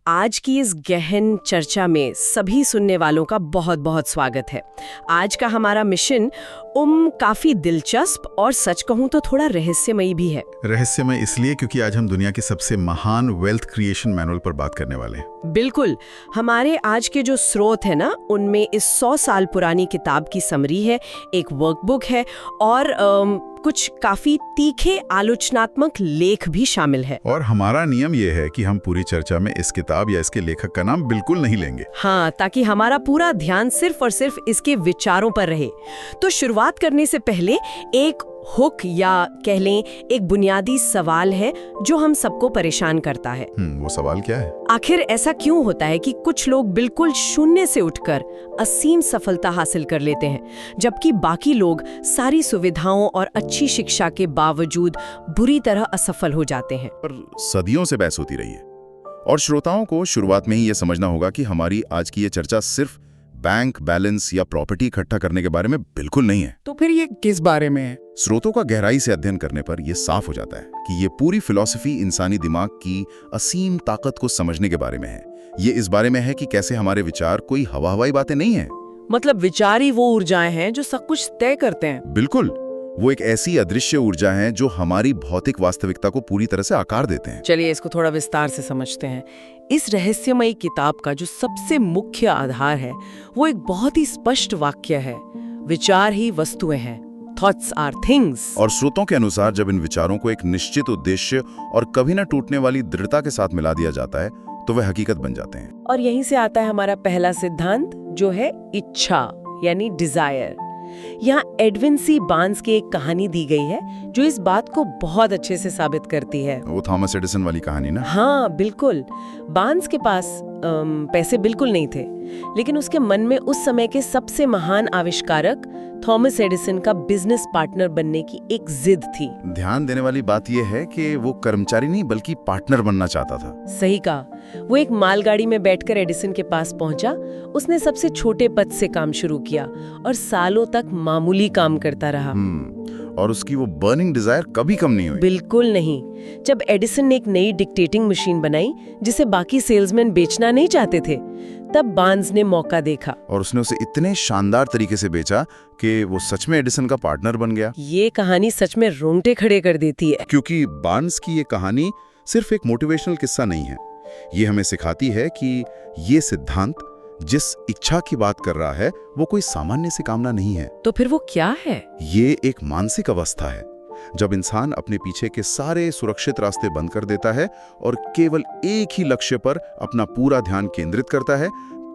आज की इस गहन चर्चा में सभी सुनने वालों का बहुत बहुत स्वागत है। आज का हमारा मिशन काफी दिलचस्प और सच कहूं तो थोड़ा रहस्यमयी भी है। रहस्यमय इसलिए क्योंकि आज हम दुनिया के सबसे महान वेल्थ क्रिएशन मैनुअल पर बात करने वाले हैं। बिल्कुल, हमारे आज के जो स्रोत है ना, उनमें इस 100 साल पुरानी किताब की समरी है, एक वर्कबुक है और कुछ काफी तीखे आलोचनात्मक लेख भी शामिल है। और हमारा नियम ये है कि हम पूरी चर्चा में इस किताब या इसके लेखक का नाम बिल्कुल नहीं लेंगे। हाँ, ताकि हमारा पूरा ध्यान सिर्फ और सिर्फ इसके विचारों पर रहे। तो शुरुआत करने से पहले एक हुक या कह लें एक बुनियादी सवाल है जो हम सबको परेशान करता है। वो सवाल क्या है? आखिर ऐसा क्यों होता है कि कुछ लोग बिल्कुल शून्य से उठकर असीम सफलता हासिल कर लेते हैं, जबकि बाकी लोग सारी सुविधाओं और अच्छी शिक्षा के बावजूद बुरी तरह असफल हो जाते हैं? पर सदियों से बहस होती रही है और श्रोताओं को शुरुआत में ही यह समझना होगा कि हमारी आज की ये चर्चा सिर्फ बैंक बैलेंस या प्रॉपर्टी इकट्ठा करने के बारे में बिल्कुल नहीं है। तो फिर ये किस बारे में है? स्रोतों का गहराई से अध्ययन करने पर यह साफ हो जाता है कि ये पूरी फिलॉसफी इंसानी दिमाग की असीम ताकत को समझने के बारे में है। ये इस बारे में है कि कैसे हमारे विचार कोई हवाई बातें नहीं है। मतलब विचार ही वो ऊर्जाएं हैं जो सब कुछ तय करते हैं। बिल्कुल, वो एक ऐसी अदृश्य ऊर्जा है जो हमारी भौतिक वास्तविकता को पूरी तरह से आकार देते हैं। चलिए इसको थोड़ा विस्तार से समझते हैं। इस रहस्यमयी किताब का जो सबसे मुख्य आधार है वो एक बहुत ही स्पष्ट वाक्य है, विचार ही वस्तुएं हैं, थॉट्स आर थिंग्स। और स्रोतों के अनुसार जब इन विचारों को एक निश्चित उद्देश्य और कभी न टूटने वाली दृढ़ता के साथ मिला दिया जाता है तो वे हकीकत बन जाते हैं। और यहीं से आता है हमारा पहला सिद्धांत, जो है इच्छा यानी डिजायर। यहाँ एडविन सी बार्न्स की एक कहानी दी गई है जो इस बात को बहुत अच्छे से साबित करती है। वो थॉमस एडिसन वाली कहानी ना? हाँ बिल्कुल। बार्न्स के पास पैसे बिल्कुल नहीं थे, लेकिन उसके मन में उस समय के सबसे महान आविष्कारक थॉमस एडिसन का बिजनेस पार्टनर बनने की एक जिद थी। ध्यान देने वाली बात यह है कि वो कर्मचारी नहीं बल्कि पार्टनर बनना चाहता था। सही कहा। वो एक मालगाड़ी में बैठकर एडिसन के पास पहुंचा। उसने सबसे छोटे पद से काम शुरू किया और सालों तक मामूली काम करता रहा। और उसकी वो बर्निंग डिजायर कभी कम नहीं हुई। बिल्कुल नहीं। जब एडिसन ने एक नई डिक्टेटिंग मशीन बनाई जिसे बाकी सेल्समैन बेचना नहीं चाहते थे, तब बार्न्स ने मौका देखा और उसने उसे इतने शानदार तरीके से बेचा कि वो सच में एडिसन का पार्टनर बन गया। ये कहानी सच में रोंगटे खड़े कर देती है। क्योंकि बार्न्स की ये कहानी सिर्फ एक मोटिवेशनल किस्सा नहीं है, ये हमें सिखाती है कि ये सिद्धांत जिस इच्छा की बात कर रहा है वो कोई सामान्य सी कामना नहीं है। तो फिर वो क्या है? ये एक मानसिक अवस्था है जब इंसान अपने पीछे के सारे सुरक्षित रास्ते बंद कर देता है और केवल एक ही लक्ष्य पर अपना पूरा ध्यान केंद्रित करता है,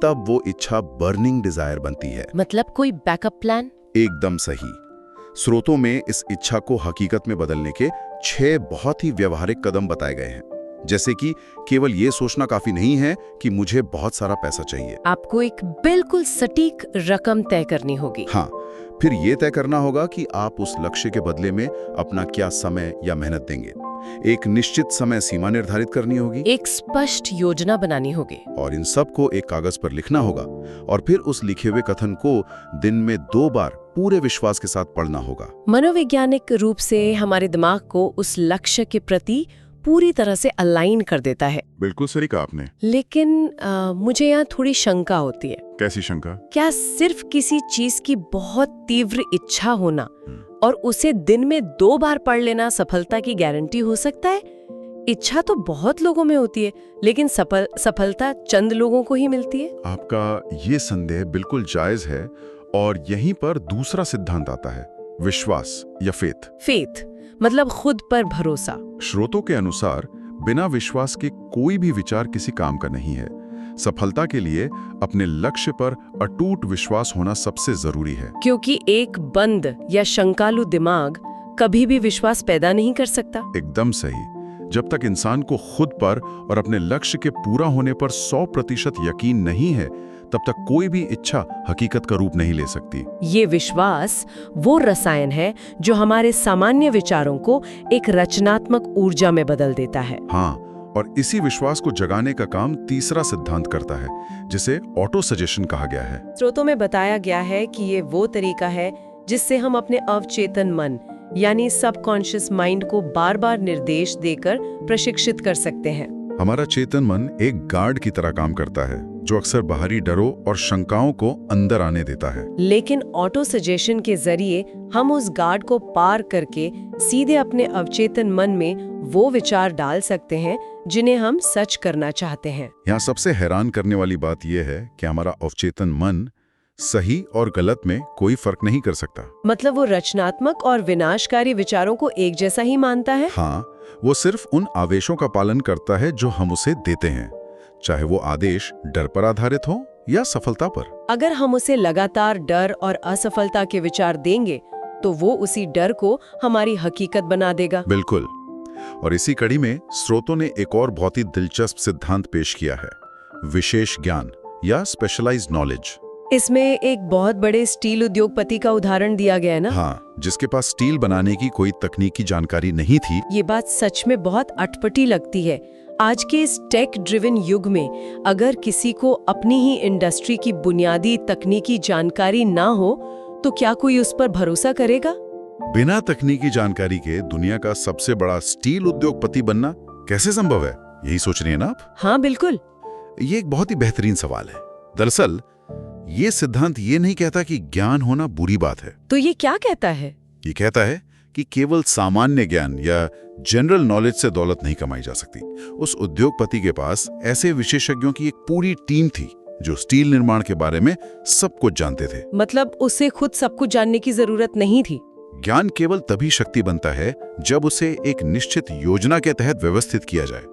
तब वो इच्छा बर्निंग डिजायर बनती है। मतलब कोई बैकअप प्लान? एकदम सही। स्रोतों में इस इच्छा को हकीकत में बदलने के 6 बहुत ही व्यवहारिक कदम बताए गए हैं, जैसे कि केवल ये सोचना काफी नहीं है कि मुझे बहुत सारा पैसा चाहिए। आपको एक बिल्कुल सटीक रकम तय करनी होगी। हाँ, फिर ये तय करना होगा कि आप उस लक्ष्य के बदले में अपना क्या समय या मेहनत देंगे। एक निश्चित समय सीमा निर्धारित करनी होगी, एक स्पष्ट योजना बनानी होगी और इन सब को एक कागज पर लिखना होगा और फिर उस लिखे हुए कथन को दिन में 2 बार पूरे विश्वास के साथ पढ़ना होगा। मनोवैज्ञानिक रूप से हमारे दिमाग को उस लक्ष्य के प्रति पूरी तरह से अलाइन कर देता है। बिल्कुल सही कहा आपने। लेकिन मुझे यहाँ थोड़ी शंका होती है। कैसी शंका? क्या सिर्फ किसी चीज की बहुत तीव्र इच्छा होना और उसे दिन में 2 बार पढ़ लेना सफलता की गारंटी हो सकता है? इच्छा तो बहुत लोगों में होती है, लेकिन सफलता चंद लोगों को ही मिलती है। आपका ये संदेह बिल्कुल जायज है और यहीं पर दूसरा सिद्धांत आता है, विश्वास या फेथ मतलब खुद पर भरोसा। स्रोतों के अनुसार बिना विश्वास के कोई भी विचार किसी काम का नहीं है। सफलता के लिए अपने लक्ष्य पर अटूट विश्वास होना सबसे जरूरी है, क्योंकि एक बंद या शंकालु दिमाग कभी भी विश्वास पैदा नहीं कर सकता। एकदम सही। जब तक इंसान को खुद पर और अपने लक्ष्य के पूरा होने पर 100% यकीन नहीं है, तब तक कोई भी इच्छा हकीकत का रूप नहीं ले सकती। ये विश्वास वो रसायन है जो हमारे सामान्य विचारों को एक रचनात्मक ऊर्जा में बदल देता है। हाँ, और इसी विश्वास को जगाने का काम तीसरा सिद्धांत करता है, जिसे ऑटो सजेशन कहा गया है। स्रोतों में बताया गया है कि ये वो तरीका है जिससे हम अपने अवचेतन मन यानी सबकॉन्शियस माइंड को बार बार निर्देश देकर प्रशिक्षित कर सकते हैं। हमारा चेतन मन एक गार्ड की तरह काम करता है जो अक्सर बाहरी डरों और शंकाओं को अंदर आने देता है। लेकिन ऑटो सजेशन के जरिए हम उस गार्ड को पार करके सीधे अपने अवचेतन मन में वो विचार डाल सकते हैं जिन्हें हम सच करना चाहते हैं। यहाँ सबसे हैरान करने वाली बात यह है कि हमारा अवचेतन मन सही और गलत में कोई फर्क नहीं कर सकता। मतलब वो रचनात्मक और विनाशकारी विचारों को एक जैसा ही मानता है। हाँ, वो सिर्फ उन आवेशों का पालन करता है जो हम उसे देते हैं, चाहे वो आदेश डर पर आधारित हो या सफलता पर। अगर हम उसे लगातार डर और असफलता के विचार देंगे तो वो उसी डर को हमारी हकीकत बना देगा। बिल्कुल। और इसी कड़ी में स्रोतों ने एक और बहुत ही दिलचस्प सिद्धांत पेश किया है, विशेष ज्ञान या स्पेशलाइज्ड नॉलेज। इसमें एक बहुत बड़े स्टील उद्योगपति का उदाहरण दिया गया है ना? हाँ, जिसके पास स्टील बनाने की कोई तकनीकी जानकारी नहीं थी। ये बात सच में बहुत अटपटी लगती है। आज के इस टेक ड्रिवन युग में अगर किसी को अपनी ही इंडस्ट्री की बुनियादी तकनीकी जानकारी ना हो तो क्या कोई उस पर भरोसा करेगा? बिना तकनीकी जानकारी के दुनिया का सबसे बड़ा स्टील उद्योगपति बनना कैसे संभव है? यही सोच रही है ना आप? हाँ बिल्कुल। ये एक बहुत ही बेहतरीन सवाल है। दरअसल ये सिद्धांत ये नहीं कहता कि ज्ञान होना बुरी बात है। तो ये क्या कहता है? ये कहता है कि केवल सामान्य ज्ञान या जनरल नॉलेज से दौलत नहीं कमाई जा सकती। उस उद्योगपति के पास ऐसे विशेषज्ञों की एक पूरी टीम थी जो स्टील निर्माण के बारे में सब कुछ जानते थे। मतलब उसे खुद सब कुछ जानने की जरूरत नहीं थी। ज्ञान केवल तभी शक्ति बनता है जब उसे एक निश्चित योजना के तहत व्यवस्थित किया जाए।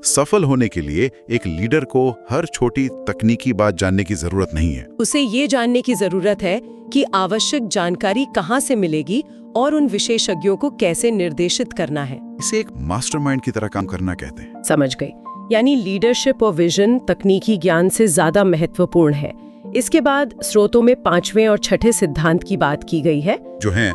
सफल होने के लिए एक लीडर को हर छोटी तकनीकी बात जानने की जरूरत नहीं है। उसे ये जानने की जरूरत है कि आवश्यक जानकारी कहाँ से मिलेगी और उन विशेषज्ञों को कैसे निर्देशित करना है। इसे एक मास्टरमाइंड की तरह काम करना कहते हैं। समझ गई। यानी लीडरशिप और विजन तकनीकी ज्ञान से ज्यादा महत्वपूर्ण है। इसके बाद स्रोतों में 5वें और 6ठे सिद्धांत की बात की गई है, जो है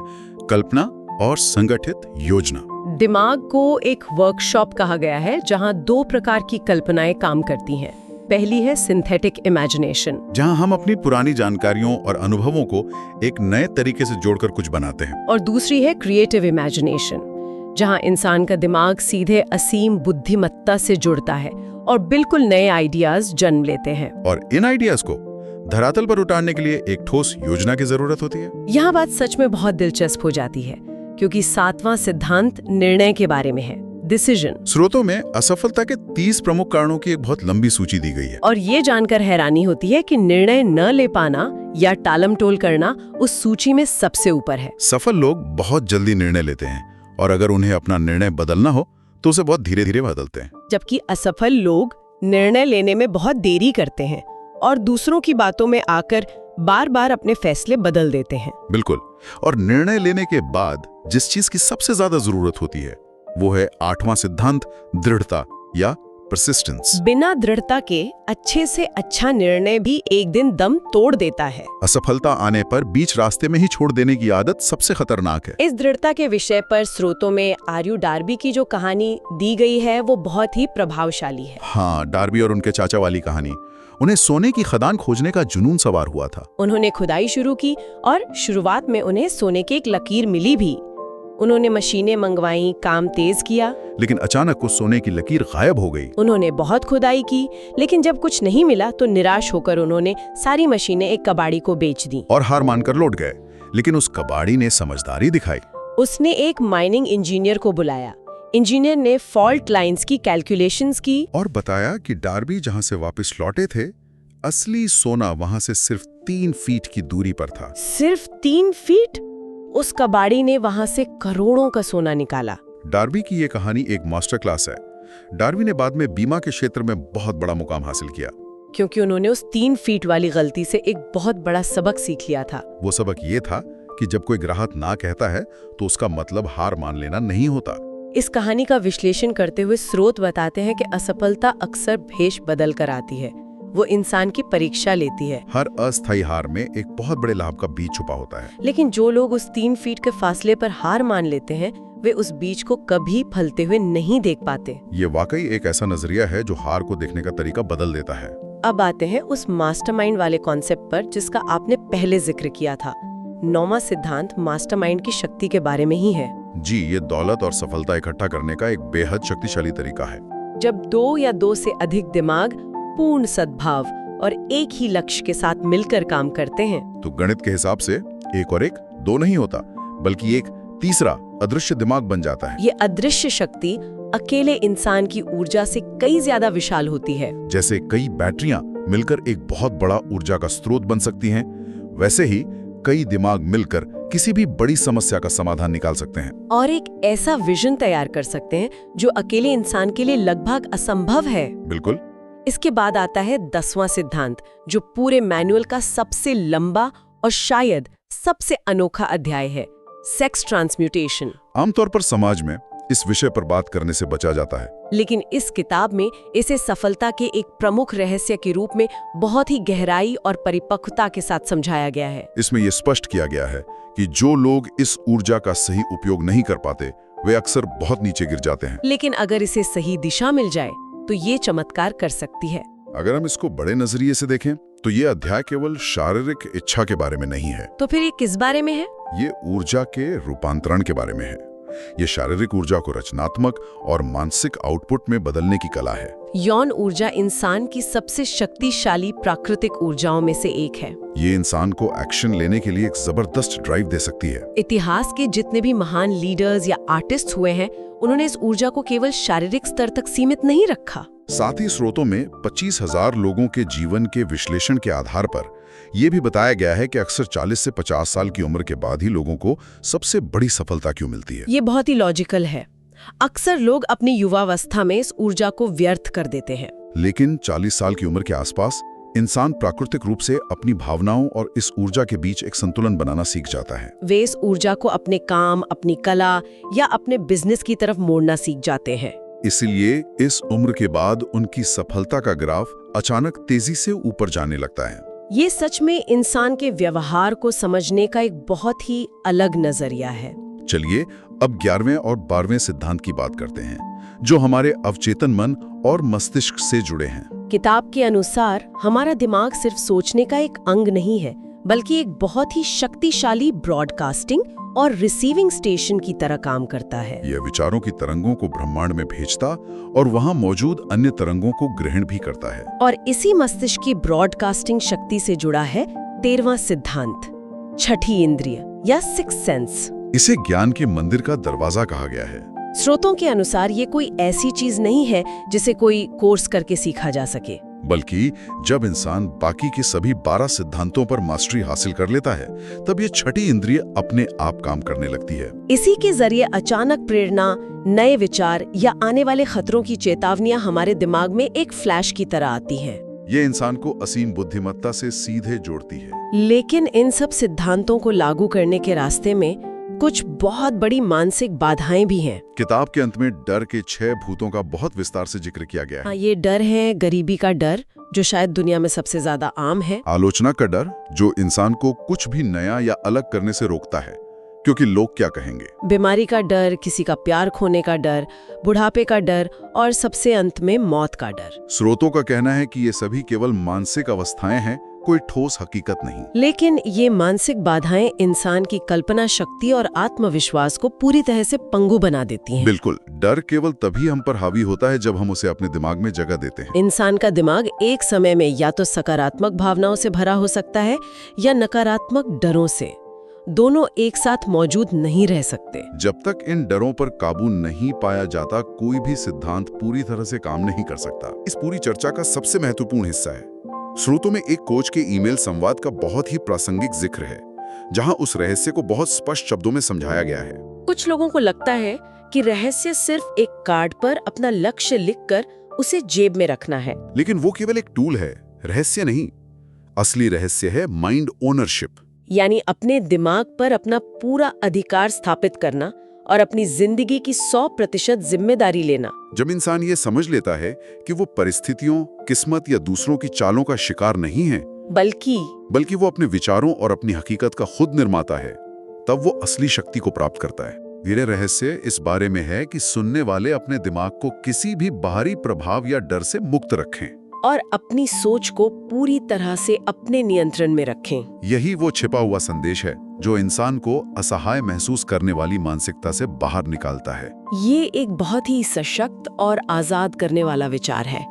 कल्पना और संगठित योजना। दिमाग को एक वर्कशॉप कहा गया है जहां 2 प्रकार की कल्पनाएं काम करती हैं। पहली है सिंथेटिक इमेजिनेशन, जहां हम अपनी पुरानी जानकारियों और अनुभवों को एक नए तरीके से जोड़कर कुछ बनाते हैं। और दूसरी है क्रिएटिव इमेजिनेशन, जहां इंसान का दिमाग सीधे असीम बुद्धिमत्ता से जुड़ता है और बिल्कुल नए आइडियाज जन्म लेते हैं। और इन आइडियाज को धरातल पर उतारने के लिए एक ठोस योजना की जरूरत होती है। यहाँ बात सच में बहुत दिलचस्प हो जाती है, क्योंकि 7वां सिद्धांत निर्णय के बारे में है, डिसीजन। स्रोतों में असफलता के 30 प्रमुख कारणों की एक बहुत लंबी सूची दी गई है। और ये जानकर हैरानी होती है कि निर्णय न ले पाना या टालमटोल करना उस सूची में सबसे ऊपर है। सफल लोग बहुत जल्दी निर्णय लेते हैं और अगर उन्हें अपना निर्णय बदलना हो तो उसे बहुत धीरे धीरे बदलते हैं। जबकि असफल लोग निर्णय लेने में बहुत देरी करते हैं और दूसरों की बातों में आकर बार बार अपने फैसले बदल देते हैं। बिल्कुल। और निर्णय लेने के बाद जिस चीज की सबसे ज्यादा जरूरत होती है वो है 8वां सिद्धांत, दृढ़ता या परसिस्टेंस। बिना दृढ़ता के अच्छे से अच्छा निर्णय भी एक दिन दम तोड़ देता है। असफलता आने पर बीच रास्ते में ही छोड़ देने की आदत सबसे खतरनाक है। इस दृढ़ता के विषय पर स्रोतों में आर्यू डार्बी की जो कहानी दी गई है वो बहुत ही प्रभावशाली है। हाँ, डार्बी और उनके चाचा वाली कहानी। उन्हें सोने की खदान खोजने का जुनून सवार हुआ था। उन्होंने खुदाई शुरू की और शुरुआत में उन्हें सोने की एक लकीर मिली भी। उन्होंने मशीनें मंगवाई, काम तेज किया, लेकिन अचानक उस सोने की लकीर गायब हो गई। उन्होंने बहुत खुदाई की, लेकिन जब कुछ नहीं मिला तो निराश होकर उन्होंने सारी मशीनें एक कबाड़ी को बेच दी और हार मानकर लौट गए। लेकिन उस कबाड़ी ने समझदारी दिखाई। उसने एक माइनिंग इंजीनियर को बुलाया। इंजीनियर ने फॉल्ट लाइंस की कैलकुलेशंस की और बताया कि डार्बी जहां से वापस लौटे थे, असली सोना वहां से सिर्फ 3 फीट की दूरी पर था। सिर्फ 3 फीट? उस कबाड़ी ने वहां से करोड़ों का सोना निकाला। डार्बी की ये कहानी एक मास्टर क्लास है। डार्बी ने बाद में बीमा के क्षेत्र में बहुत बड़ा मुकाम हासिल किया, क्योंकि उन्होंने उस 3 फीट वाली गलती से एक बहुत बड़ा सबक सीख लिया था। वो सबक ये था कि जब कोई ग्राहक ना कहता है तो उसका मतलब हार मान लेना नहीं होता। इस कहानी का विश्लेषण करते हुए स्रोत बताते हैं कि असफलता अक्सर भेष बदल कर आती है। वो इंसान की परीक्षा लेती है। हर अस्थायी हार में एक बहुत बड़े लाभ का बीज छुपा होता है। लेकिन जो लोग उस 3 फीट के फासले पर हार मान लेते हैं, वे उस बीज को कभी फलते हुए नहीं देख पाते। ये वाकई एक ऐसा नजरिया है जो हार को देखने का तरीका बदल देता है। अब आते हैं उस मास्टरमाइंड वाले कॉन्सेप्ट पर जिसका आपने पहले जिक्र किया था। 9वां सिद्धांत मास्टरमाइंड की शक्ति के बारे में ही है। जी, ये दौलत और सफलता इकट्ठा करने का एक बेहद शक्तिशाली तरीका है। जब दो या दो से अधिक दिमाग पूर्ण सद्भाव और एक ही लक्ष्य के साथ मिलकर काम करते हैं। तो गणित के हिसाब से 1 और 1 2 नहीं होता, बल्कि एक तीसरा अदृश्य दिमाग बन जाता है। ये अदृश्य शक्ति अकेले इंसान की ऊर्जा से कई ज्यादा विशाल होती है। जैसे कई बैटरियां मिलकर एक बहुत बड़ा ऊर्जा का स्रोत बन सकती हैं, वैसे ही कई दिमाग मिलकर किसी भी बड़ी समस्या का समाधान निकाल सकते हैं। और एक ऐसा विजन तैयार कर सकते हैं जो अकेले इंसान के लिए लगभग असंभव है। बिल्कुल। इसके बाद आता है 10वां सिद्धांत, जो पूरे मैनुअल का सबसे लंबा और शायद सबसे अनोखा अध्याय है, सेक्स ट्रांसम्यूटेशन। आमतौर पर समाज में इस विषय पर बात करने से बचा जाता है, लेकिन इस किताब में इसे सफलता के एक प्रमुख रहस्य के रूप में बहुत ही गहराई और परिपक्वता के साथ समझाया गया है। इसमें यह स्पष्ट किया गया है कि जो लोग इस ऊर्जा का सही उपयोग नहीं कर पाते, वे अक्सर बहुत नीचे गिर जाते हैं। लेकिन अगर इसे सही दिशा मिल जाए तो ये चमत्कार कर सकती है। अगर हम इसको बड़े नजरिए से देखें तो ये अध्याय केवल शारीरिक इच्छा के बारे में नहीं है। तो फिर ये किस बारे में है? ये ऊर्जा के रूपांतरण के बारे में है। ये शारीरिक ऊर्जा को रचनात्मक और मानसिक आउटपुट में बदलने की कला है। यौन ऊर्जा इंसान की सबसे शक्तिशाली प्राकृतिक ऊर्जाओं में से एक है। ये इंसान को एक्शन लेने के लिए एक जबरदस्त ड्राइव दे सकती है। इतिहास के जितने भी महान लीडर्स या आर्टिस्ट हुए हैं, उन्होंने इस ऊर्जा को केवल शारीरिक स्तर तक सीमित नहीं रखा। साथ ही स्रोतों में 25,000 लोगों के जीवन के विश्लेषण के आधार पर यह भी बताया गया है कि अक्सर 40 से 50 साल की उम्र के बाद ही लोगों को सबसे बड़ी सफलता क्यों मिलती है। ये बहुत ही लॉजिकल है। अक्सर लोग अपनी युवावस्था में इस ऊर्जा को व्यर्थ कर देते हैं। लेकिन 40 साल की उम्र के आसपास इंसान प्राकृतिक रूप से अपनी भावनाओं और इस ऊर्जा के बीच एक संतुलन बनाना सीख जाता है। वे इस ऊर्जा को अपने काम, अपनी कला या अपने बिजनेस की तरफ मोड़ना सीख जाते हैं। इसलिए इस उम्र के बाद उनकी सफलता का ग्राफ अचानक तेजी से ऊपर जाने लगता है। ये सच में इंसान के व्यवहार को समझने का एक बहुत ही अलग नजरिया है। चलिए अब 11वें और 12वें सिद्धांत की बात करते हैं, जो हमारे अवचेतन मन और मस्तिष्क से जुड़े हैं। किताब के अनुसार हमारा दिमाग सिर्फ सोचने का एक अंग नहीं है, बल्कि एक बहुत ही शक्तिशाली ब्रॉडकास्टिंग और रिसीविंग स्टेशन की तरह काम करता है। यह विचारों की तरंगों को ब्रह्मांड में भेजता और वहां मौजूद अन्य तरंगों को ग्रहण भी करता है। और इसी मस्तिष्क की ब्रॉडकास्टिंग शक्ति से जुड़ा है 13वां सिद्धांत, छठी इंद्रिय या सिक्स्थ सेंस। इसे ज्ञान के मंदिर का दरवाजा कहा गया है। स्रोतों के अनुसार ये कोई ऐसी चीज नहीं है जिसे कोई कोर्स करके सीखा जा सके, बल्कि जब इंसान बाकी के सभी 12 सिद्धांतों पर मास्टरी हासिल कर लेता है, तब ये छठी इंद्रिय अपने आप काम करने लगती है। इसी के जरिए अचानक प्रेरणा, नए विचार या आने वाले खतरों की चेतावनियां हमारे दिमाग में एक फ्लैश की तरह आती हैं। ये इंसान को असीम बुद्धिमत्ता से सीधे जोड़ती है। लेकिन इन सब सिद्धांतों को लागू करने के रास्ते में कुछ बहुत बड़ी मानसिक बाधाएं भी हैं। किताब के अंत में डर के 6 भूतों का बहुत विस्तार से जिक्र किया गया है। ये डर है गरीबी का डर, जो शायद दुनिया में सबसे ज्यादा आम है। आलोचना का डर, जो इंसान को कुछ भी नया या अलग करने से रोकता है, क्योंकि लोग क्या कहेंगे। बीमारी का डर, किसी का प्यार खोने का डर, बुढ़ापे का डर और सबसे अंत में मौत का डर। स्रोतों का कहना है कि ये सभी केवल मानसिक अवस्थाएं हैं, कोई ठोस हकीकत नहीं। लेकिन ये मानसिक बाधाएं इंसान की कल्पना शक्ति और आत्मविश्वास को पूरी तरह से पंगु बना देती हैं। बिल्कुल, डर केवल तभी हम पर हावी होता है जब हम उसे अपने दिमाग में जगह देते हैं। इंसान का दिमाग एक समय में या तो सकारात्मक भावनाओं से भरा हो सकता है या नकारात्मक डरों से। दोनों एक साथ मौजूद नहीं रह सकते। जब तक इन डरों पर काबू नहीं पाया जाता, कोई भी सिद्धांत पूरी तरह से काम नहीं कर सकता। इस पूरी चर्चा का सबसे महत्वपूर्ण हिस्सा है, स्रोतों में एक कोच के ईमेल संवाद का बहुत ही प्रासंगिक जिक्र है, जहां उस रहस्य को बहुत स्पष्ट शब्दों में समझाया गया है। कुछ लोगों को लगता है कि रहस्य सिर्फ एक कार्ड पर अपना लक्ष्य लिखकर उसे जेब में रखना है। लेकिन वो केवल एक टूल है, रहस्य नहीं। असली रहस्य है माइंड ओनरशिप, यानी अपने दिमाग पर अपना पूरा अधिकार स्थापित करना और अपनी जिंदगी की 100% जिम्मेदारी लेना। जब इंसान ये समझ लेता है कि वो परिस्थितियों, किस्मत या दूसरों की चालों का शिकार नहीं है, बल्कि वो अपने विचारों और अपनी हकीकत का खुद निर्माता है, तब वो असली शक्ति को प्राप्त करता है। मेरे रहस्य इस बारे में है कि सुनने वाले अपने दिमाग को किसी भी बाहरी प्रभाव या डर से मुक्त रखें और अपनी सोच को पूरी तरह से अपने नियंत्रण में रखें। यही वो छिपा हुआ संदेश है जो इंसान को असहाय महसूस करने वाली मानसिकता से बाहर निकालता है। ये एक बहुत ही सशक्त और आजाद करने वाला विचार है।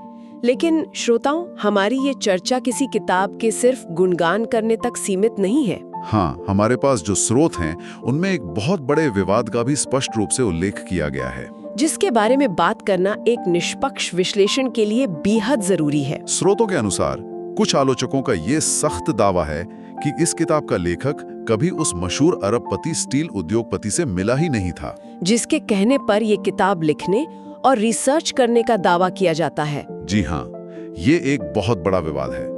लेकिन श्रोताओं, हमारी ये चर्चा किसी किताब के सिर्फ गुणगान करने तक सीमित नहीं है। हाँ, हमारे पास जो स्रोत हैं, उनमें एक बहुत बड़े विवाद का भी स्पष्ट रूप से उल्लेख किया गया है, जिसके बारे में बात करना एक निष्पक्ष विश्लेषण के लिए बेहद जरूरी है। स्रोतों के अनुसार कुछ आलोचकों का ये सख्त दावा है कि इस किताब का लेखक कभी उस मशहूर अरबपति स्टील उद्योगपति से मिला ही नहीं था, जिसके कहने पर ये किताब लिखने और रिसर्च करने का दावा किया जाता है। जी हाँ, ये एक बहुत बड़ा विवाद है।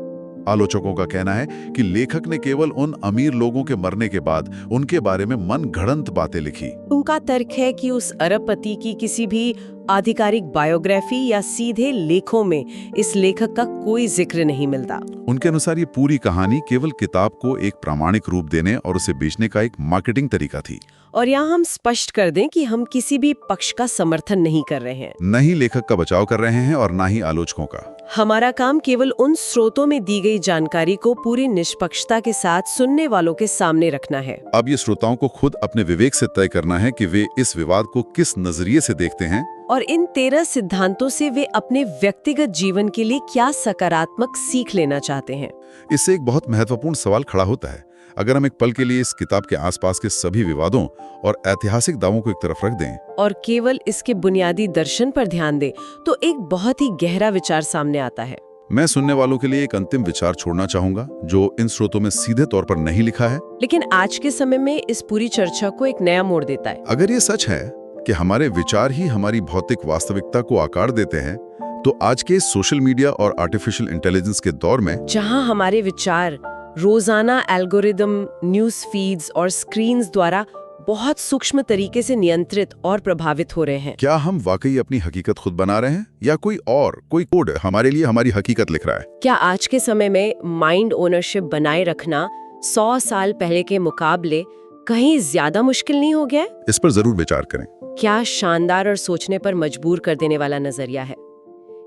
आलोचकों का कहना है कि लेखक ने केवल उन अमीर लोगों के मरने के बाद उनके बारे में मनगढ़ंत बातें लिखी। उनका तर्क है कि उस अरबपति की किसी भी आधिकारिक बायोग्राफी या सीधे लेखों में इस लेखक का कोई जिक्र नहीं मिलता। उनके अनुसार ये पूरी कहानी केवल किताब को एक प्रामाणिक रूप देने और उसे बेचने का एक मार्केटिंग तरीका थी। और यहाँ हम स्पष्ट कर दें कि हम किसी भी पक्ष का समर्थन नहीं कर रहे हैं, न ही लेखक का बचाव कर रहे हैं और न ही आलोचकों का। हमारा काम केवल उन स्रोतों में दी गई जानकारी को पूरी निष्पक्षता के साथ सुनने वालों के सामने रखना है। अब ये श्रोताओं को खुद अपने विवेक से तय करना है कि वे इस विवाद को किस नजरिए से देखते हैं और इन 13 सिद्धांतों से वे अपने व्यक्तिगत जीवन के लिए क्या सकारात्मक सीख लेना चाहते हैं। इससे एक बहुत महत्वपूर्ण सवाल खड़ा होता है। अगर हम एक पल के लिए इस किताब के आसपास के सभी विवादों और ऐतिहासिक दावों को एक तरफ रख दें और केवल इसके बुनियादी दर्शन पर ध्यान दें, तो एक बहुत ही गहरा विचार सामने आता है। मैं सुनने वालों के लिए एक अंतिम विचार छोड़ना चाहूंगा जो इन स्रोतों में सीधे तौर पर नहीं लिखा है, लेकिन आज के समय में इस पूरी चर्चा को एक नया मोड़ देता है। अगर ये सच है कि हमारे विचार ही हमारी भौतिक वास्तविकता को आकार देते हैं, तो आज के सोशल मीडिया और आर्टिफिशियल इंटेलिजेंस के दौर में, जहां हमारे विचार रोजाना एल्गोरिदम, न्यूज फीड्स और स्क्रीन्स द्वारा बहुत सूक्ष्म तरीके से नियंत्रित और प्रभावित हो रहे हैं, क्या हम वाकई अपनी हकीकत खुद बना रहे हैं या कोई कोड हमारे लिए हमारी हकीकत लिख रहा है? क्या आज के समय में माइंड ओनरशिप बनाए रखना 100 साल पहले के मुकाबले कहीं ज्यादा मुश्किल नहीं हो गया है? इस पर जरूर विचार करें। क्या शानदार और सोचने पर मजबूर कर देने वाला नजरिया है।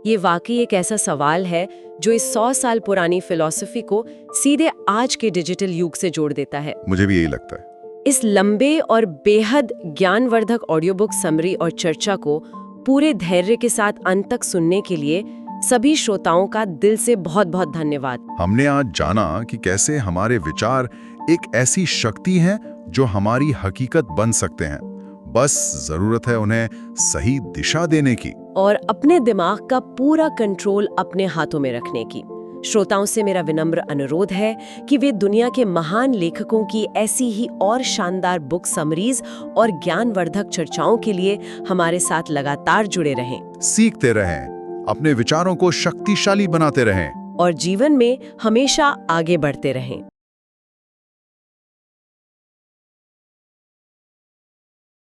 ये वाकई एक ऐसा सवाल है जो इस 100 साल पुरानी फिलॉसफी को सीधे आज के डिजिटल युग से जोड़ देता है। मुझे भी यही लगता है। इस लंबे और बेहद ज्ञानवर्धक ऑडियो बुक समरी और चर्चा को पूरे धैर्य के साथ अंत तक सुनने के लिए सभी श्रोताओं का दिल से बहुत बहुत धन्यवाद। हमने आज जाना कि कैसे हमारे विचार एक ऐसी शक्ति है जो हमारी हकीकत बन सकते हैं, बस जरूरत है उन्हें सही दिशा देने की और अपने दिमाग का पूरा कंट्रोल अपने हाथों में रखने की। श्रोताओं से मेरा विनम्र अनुरोध है कि वे दुनिया के महान लेखकों की ऐसी ही और शानदार बुक समरीज और ज्ञानवर्धक चर्चाओं के लिए हमारे साथ लगातार जुड़े रहें, सीखते रहें, अपने विचारों को शक्तिशाली बनाते रहें और जीवन में हमेशा आगे बढ़ते रहें।